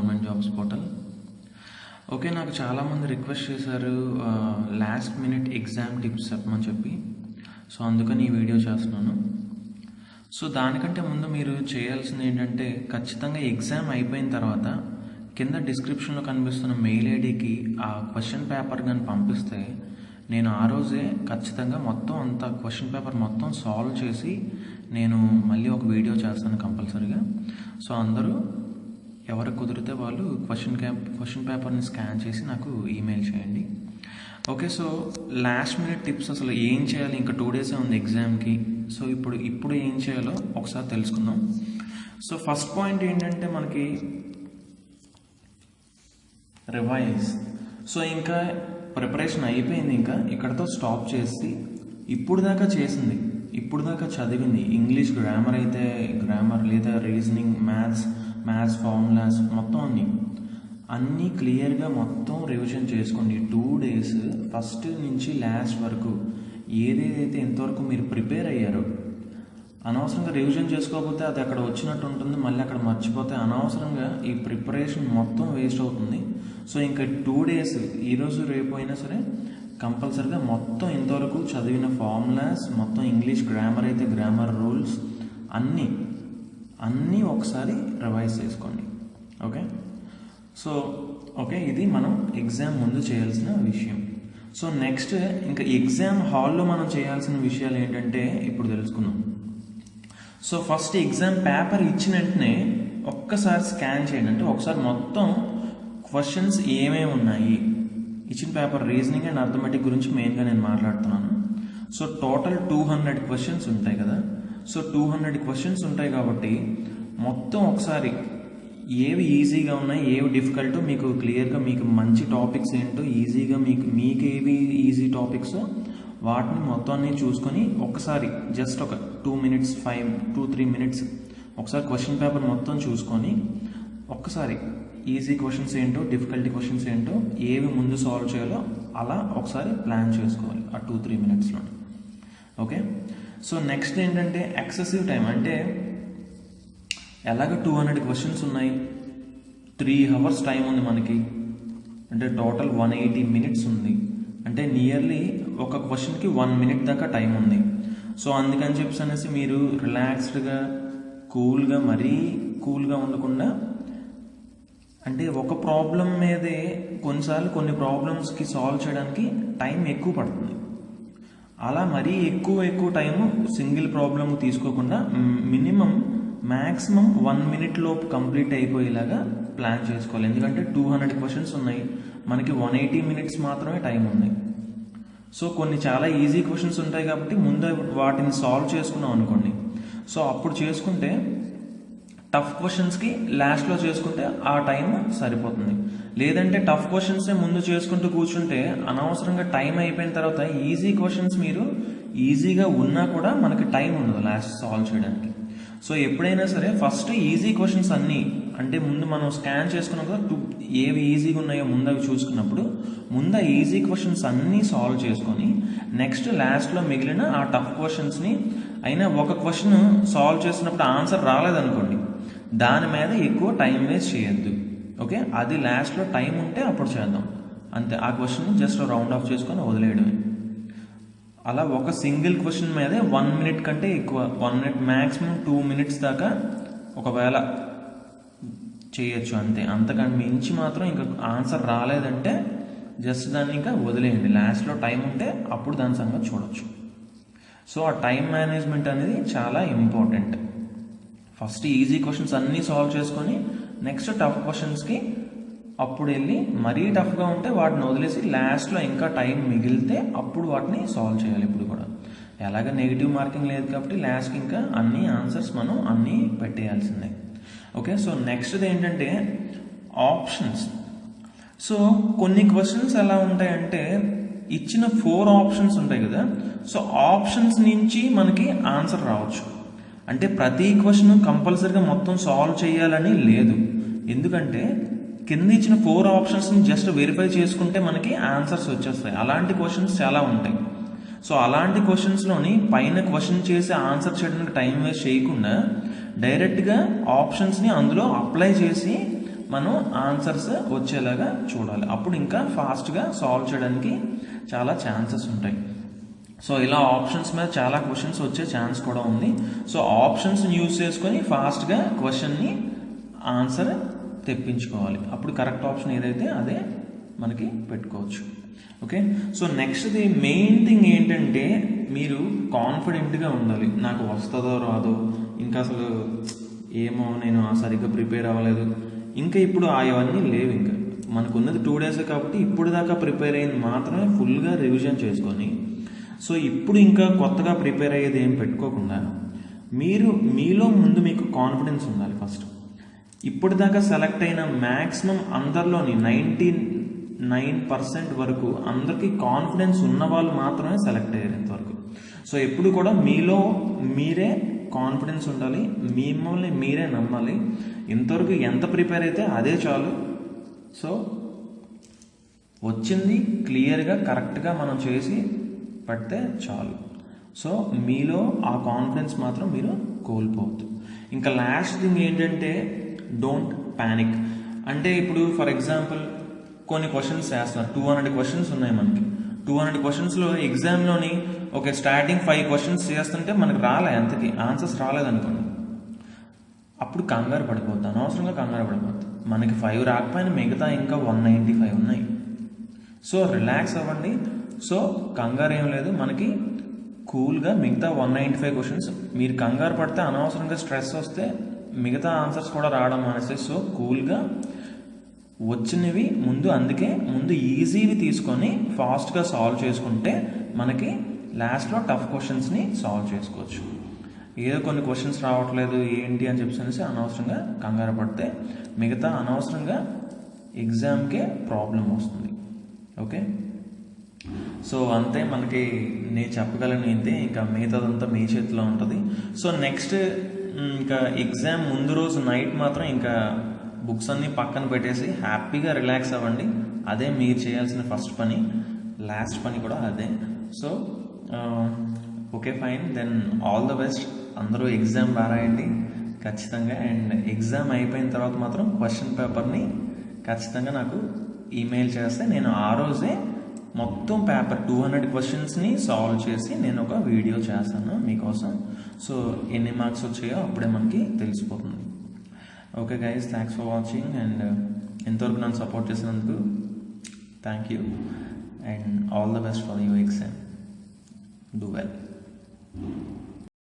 Government jobs portal. Okay, నాకు చాలామంది request చేశారు లాస్ట్ మినిట్ ఎగ్జామ్ టిప్స్ చెప్పమని చెప్పి. సో అందుకని ఈ వీడియో చేస్తున్నాను. సో దానికంటే ముందు మీరు చేయాల్సింది ఏంటంటే, ఖచ్చితంగా ఎగ్జామ్ అయిపోయిన తర్వాత కింద డిస్క్రిప్షన్లో కనిపిస్తున్న మెయిల్ ఐడికి ఆ క్వశ్చన్ పేపర్ కానీ పంపిస్తే నేను ఆ రోజే ఖచ్చితంగా మొత్తం అంత క్వశ్చన్ పేపర్ మొత్తం సాల్వ్ చేసి నేను మళ్ళీ ఒక వీడియో చేస్తాను కంపల్సరీగా. సో అందరూ ఎవరికి కుదిరితే వాళ్ళు క్వశ్చన్ పేపర్ని స్కాన్ చేసి నాకు ఈమెయిల్ చేయండి. Okay, so last minute tips అసలు ఏం చేయాలి, ఇంకా 2 డేసే ఉంది ఎగ్జామ్కి. సో ఇప్పుడు ఏం చేయాలో ఒకసారి తెలుసుకుందాం. సో ఫస్ట్ పాయింట్ ఏంటంటే మనకి రివైజ్. సో ఇంకా ప్రిపరేషన్ అయిపోయింది, ఇంకా ఇక్కడతో స్టాప్ చేసి ఇప్పుడు దాకా చేసింది, ఇప్పుడు దాకా చదివింది, ఇంగ్లీష్ గ్రామర్ అయితే గ్రామర్, లేదా రీజనింగ్, మ్యాథ్స్ ఫార్ములాస్ మొత్తం అన్నీ క్లియర్గా మొత్తం రివిజన్ చేసుకోండి. 2 డేస్ ఫస్ట్ నుంచి లాస్ట్ వరకు ఏదేదైతే ఇంతవరకు మీరు ప్రిపేర్ అయ్యారో అనవసరంగా రివిజన్ చేసుకోకపోతే అది అక్కడ వచ్చినట్టు ఉంటుంది, మళ్ళీ అక్కడ మర్చిపోతే అనవసరంగా ఈ ప్రిపరేషన్ మొత్తం వేస్ట్ అవుతుంది. సో ఇంకా 2 డేస్, ఈరోజు రేపు అయినా సరే కంపల్సరీగా మొత్తం ఇంతవరకు చదివిన ఫార్ములాస్ మొత్తం, ఇంగ్లీష్ గ్రామర్ అయితే గ్రామర్ రూల్స్ అన్నీ ఒకసారి రివైజ్ చేసుకోండి. ఓకే, ఇది మనం ఎగ్జామ్ ముందు చేయాల్సిన విషయం. సో నెక్స్ట్ ఇంకా ఎగ్జామ్ హాల్లో మనం చేయాల్సిన విషయాలు ఏంటంటే ఇప్పుడు తెలుసుకుందాం. సో ఫస్ట్ ఎగ్జామ్ పేపర్ ఇచ్చిన వెంటనే ఒక్కసారి స్కాన్ చేయండి. అంటే ఒకసారి మొత్తం క్వశ్చన్స్ ఏమేమి ఉన్నాయి, ఇచ్చిన పేపర్ రీజనింగ్ అండ్ అర్థమెటిక్ గురించి మెయిన్గా నేను మాట్లాడుతున్నాను. సో టోటల్ 200 క్వశ్చన్స్ ఉంటాయి కదా. సో 200 క్వశ్చన్స్ ఉంటాయి కాబట్టి మొత్తం ఒకసారి ఏవి ఈజీగా ఉన్నాయి, ఏవి డిఫికల్ట్, మీకు క్లియర్గా మీకు మంచి టాపిక్స్ ఏంటో ఈజీగా మీకు ఏవి ఈజీ టాపిక్స్ వాటిని మొత్తాన్ని చూసుకొని ఒకసారి జస్ట్ ఒక 2 మినిట్స్ 2-3 మినిట్స్ ఒకసారి క్వశ్చన్ పేపర్ మొత్తం చూసుకొని ఒక్కసారి ఈజీ క్వశ్చన్స్ ఏంటో, డిఫికల్టీ క్వశ్చన్స్ ఏంటో, ఏవి ముందు సాల్వ్ చేయాలో అలా ఒకసారి ప్లాన్ చేసుకోవాలి ఆ 2-3 మినిట్స్లో. ఓకే, సో నెక్స్ట్ ఏంటంటే ఎక్సెసివ్ టైం. అంటే ఎలాగ 200 క్వశ్చన్స్ ఉన్నాయి, 3 hours టైం ఉంది మనకి, అంటే టోటల్ 180 మినిట్స్ ఉంది. అంటే నియర్లీ ఒక క్వశ్చన్కి 1 minute దాకా టైం ఉంది. సో అందుకని చెప్పేసి అనేసి మీరు రిలాక్స్డ్గా మరీ కూల్గా ఉండకుండా, అంటే ఒక ప్రాబ్లం మీదే కొన్నిసార్లు కొన్ని ప్రాబ్లమ్స్కి సాల్వ్ చేయడానికి టైం ఎక్కువ పడుతుంది. అలా మరీ ఎక్కువ టైము సింగిల్ ప్రాబ్లమ్ తీసుకోకుండా మ్యాక్సిమం 1 minute లోపు కంప్లీట్ అయిపోయేలాగా ప్లాన్ చేసుకోవాలి. ఎందుకంటే 200 క్వశ్చన్స్ ఉన్నాయి, మనకి 180 మినిట్స్ మాత్రమే టైం ఉంది. సో కొన్ని చాలా ఈజీ క్వశ్చన్స్ ఉంటాయి కాబట్టి ముందు వాటిని సాల్వ్ చేసుకున్నాం అనుకోండి. సో అప్పుడు చేసుకుంటే టఫ్ క్వశ్చన్స్కి లాస్ట్లో చేసుకుంటే ఆ టైం సరిపోతుంది. లేదంటే టఫ్ క్వశ్చన్సే ముందు చేసుకుంటూ కూర్చుంటే అనవసరంగా టైం అయిపోయిన తర్వాత ఈజీ క్వశ్చన్స్ మీరు ఈజీగా ఉన్నా కూడా మనకి టైం ఉండదు లాస్ట్ సాల్వ్ చేయడానికి. సో ఎప్పుడైనా సరే ఫస్ట్ ఈజీ క్వశ్చన్స్ అన్నీ, అంటే ముందు మనం స్కాన్ చేసుకున్నప్పుడు ఏవి ఈజీగా ఉన్నాయో ముందు అవి చూసుకున్నప్పుడు ముందు ఈజీ క్వశ్చన్స్ అన్నీ సాల్వ్ చేసుకొని నెక్స్ట్ లాస్ట్లో మిగిలిన ఆ టఫ్ క్వశ్చన్స్ని, అయినా ఒక క్వశ్చన్ సాల్వ్ చేసినప్పుడు ఆన్సర్ రాలేదనుకోండి, దాని మీద ఎక్కువ టైం వేస్ట్ చేయొద్దు. ఓకే, అది లాస్ట్లో టైం ఉంటే అప్పుడు చేద్దాం అంతే. ఆ క్వశ్చన్ జస్ట్ రౌండ్ ఆఫ్ చేసుకొని వదిలేయడమే. అలా ఒక సింగిల్ క్వశ్చన్ మీదే 1 minute కంటే ఎక్కువ, 1 minute మ్యాక్సిమం 2 minutes దాకా ఒకవేళ చేయొచ్చు అంతే. అంతకంటే మించి మాత్రం ఇంకా ఆన్సర్ రాలేదంటే జస్ట్ దాన్ని ఇంకా వదిలేయండి. లాస్ట్లో టైం ఉంటే అప్పుడు దాని సంగతి చూడొచ్చు. సో ఆ టైం మేనేజ్మెంట్ అనేది చాలా ఇంపార్టెంట్. ఫస్ట్ ఈజీ క్వశ్చన్స్ అన్నీ సాల్వ్ చేసుకొని నెక్స్ట్ టఫ్ క్వశ్చన్స్కి అప్పుడు వెళ్ళి, మరీ టఫ్గా ఉంటే వాటిని వదిలేసి లాస్ట్లో ఇంకా టైం మిగిలితే అప్పుడు వాటిని సాల్వ్ చేయాలి. ఇప్పుడు కూడా ఎలాగ నెగిటివ్ మార్కింగ్ లేదు కాబట్టి లాస్ట్కి ఇంకా అన్ని ఆన్సర్స్ మనం అన్నీ పెట్టేయాల్సిందే. ఓకే, సో నెక్స్ట్ది ఏంటంటే ఆప్షన్స్. సో కొన్ని క్వశ్చన్స్ ఎలా ఉంటాయంటే ఇచ్చిన 4 ఆప్షన్స్ ఉంటాయి కదా. సో ఆప్షన్స్ నుంచి మనకి ఆన్సర్ రావచ్చు. అంటే ప్రతి క్వశ్చన్ కంపల్సరీగా మొత్తం సాల్వ్ చేయాలని లేదు. ఎందుకంటే కింద ఇచ్చిన 4 ఆప్షన్స్ని జస్ట్ వెరిఫై చేసుకుంటే మనకి ఆన్సర్స్ వచ్చేస్తాయి. అలాంటి క్వశ్చన్స్ చాలా ఉంటాయి. సో అలాంటి క్వశ్చన్స్లోని పైన క్వశ్చన్ చేసి ఆన్సర్ చేయడానికి టైం వేస్ట్ చేయకుండా డైరెక్ట్గా ఆప్షన్స్ని అందులో అప్లై చేసి మనం ఆన్సర్స్ వచ్చేలాగా చూడాలి. అప్పుడు ఇంకా ఫాస్ట్గా సాల్వ్ చేయడానికి చాలా ఛాన్సెస్ ఉంటాయి. సో ఇలా ఆప్షన్స్ మీద చాలా క్వశ్చన్స్ వచ్చే ఛాన్స్ కూడా ఉంది. సో ఆప్షన్స్ని యూజ్ చేసుకొని ఫాస్ట్గా క్వశ్చన్ని ఆన్సర్ తెప్పించుకోవాలి. అప్పుడు కరెక్ట్ ఆప్షన్ ఏదైతే అదే మనకి పెట్టుకోవచ్చు. ఓకే, సో నెక్స్ట్ది మెయిన్ థింగ్ ఏంటంటే మీరు కాన్ఫిడెంట్గా ఉండాలి. నాకు వస్తుందో రాదో, ఇంకా అసలు ఏమో నేను సరిగ్గా ప్రిపేర్ అవ్వలేదు, ఇంకా ఇప్పుడు అవన్నీ లేవు. ఇంకా మనకున్నది 2 days కాబట్టి ఇప్పుడు దాకా ప్రిపేర్ అయ్యింది మాత్రమే ఫుల్గా రివిజన్ చేసుకొని, సో ఇప్పుడు ఇంకా కొత్తగా ప్రిపేర్ అయ్యేది ఏం పెట్టుకోకుండా మీలో ముందు మీకు కాన్ఫిడెన్స్ ఉండాలి. ఫస్ట్ ఇప్పటిదాకా సెలెక్ట్ అయిన మ్యాక్సిమం అందరిలోని 99% వరకు అందరికీ కాన్ఫిడెన్స్ ఉన్న వాళ్ళు మాత్రమే సెలెక్ట్ అయ్యారు ఇంతవరకు. సో ఎప్పుడు కూడా మీలో మీరే కాన్ఫిడెన్స్ ఉండాలి, మిమ్మల్ని మీరే నమ్మాలి. ఇంతవరకు ఎంత ప్రిపేర్ అయితే అదే చాలు. సో వచ్చింది క్లియర్గా కరెక్ట్గా మనం చేసి పడితే చాలు. సో మీలో ఆ కాన్ఫిడెన్స్ మాత్రం మీరు కోల్పోవద్దు. ఇంకా లాస్ట్ థింగ్ ఏంటంటే డోంట్ ప్యానిక్. అంటే ఇప్పుడు ఫర్ ఎగ్జాంపుల్ కొన్ని క్వశ్చన్స్ చేస్తున్నారు, 200 క్వశ్చన్స్ ఉన్నాయి మనకి. 200 క్వశ్చన్స్లో ఎగ్జామ్లోని ఒక స్టార్టింగ్ 5 క్వశ్చన్స్ చేస్తుంటే మనకు అంతకి ఆన్సర్స్ రాలేదనుకోండి, అప్పుడు కంగారు పడిపోద్ది, అనవసరంగా కంగారు పడిపోద్ది. మనకి 5 రాకపోయినా మిగతా ఇంకా 195 ఉన్నాయి. సో రిలాక్స్ అవ్వండి. సో కంగారు ఏం లేదు, మనకి కూల్గా మిగతా 195 క్వశ్చన్స్ మీరు కంగారు పడితే అనవసరంగా స్ట్రెస్ వస్తే మిగతా ఆన్సర్స్ కూడా రావడం మానేస్తాయి. సో కూల్గా వచ్చినవి అందుకే ముందు ఈజీవి తీసుకొని ఫాస్ట్గా సాల్వ్ చేసుకుంటే మనకి లాస్ట్లో టఫ్ క్వశ్చన్స్ని సాల్వ్ చేసుకోవచ్చు. ఏదో కొన్ని క్వశ్చన్స్ రావట్లేదు ఏంటి అని చెప్పేసి అనవసరంగా కంగారు పడితే మిగతా అనవసరంగా ఎగ్జామ్కే ప్రాబ్లం వస్తుంది. ఓకే, సో అంతే మనకి నేను చెప్పగలను ఏంటి, ఇంకా మిగతాదంతా మీ చేతిలో ఉంటుంది. సో నెక్స్ట్ ఇంకా ఎగ్జామ్ ముందు రోజు నైట్ మాత్రం ఇంకా బుక్స్ అన్నీ పక్కన పెట్టేసి హ్యాపీగా రిలాక్స్ అవ్వండి. అదే మీరు చేయాల్సిన ఫస్ట్ పని, లాస్ట్ పని కూడా అదే. So okay fine, then all the best. అందరూ ఎగ్జామ్ బాగా రాయండి ఖచ్చితంగా. అండ్ ఎగ్జామ్ అయిపోయిన తర్వాత మాత్రం క్వశ్చన్ పేపర్ని ఖచ్చితంగా నాకు ఈమెయిల్ చేస్తే నేను ఆ రోజే మొత్తం పేపర్ 200 క్వశ్చన్స్ని సాల్వ్ చేసి నేను ఒక వీడియో చేస్తాను మీకోసం. సో ఎన్ని మార్క్స్ వచ్చాయో అప్పుడే మనకి తెలిసిపోతుంది. Okay guys, thanks for watching. And ఎంతవరకు నన్ను సపోర్ట్ చేసినందుకు thank you. And all the best for your exam. Do well.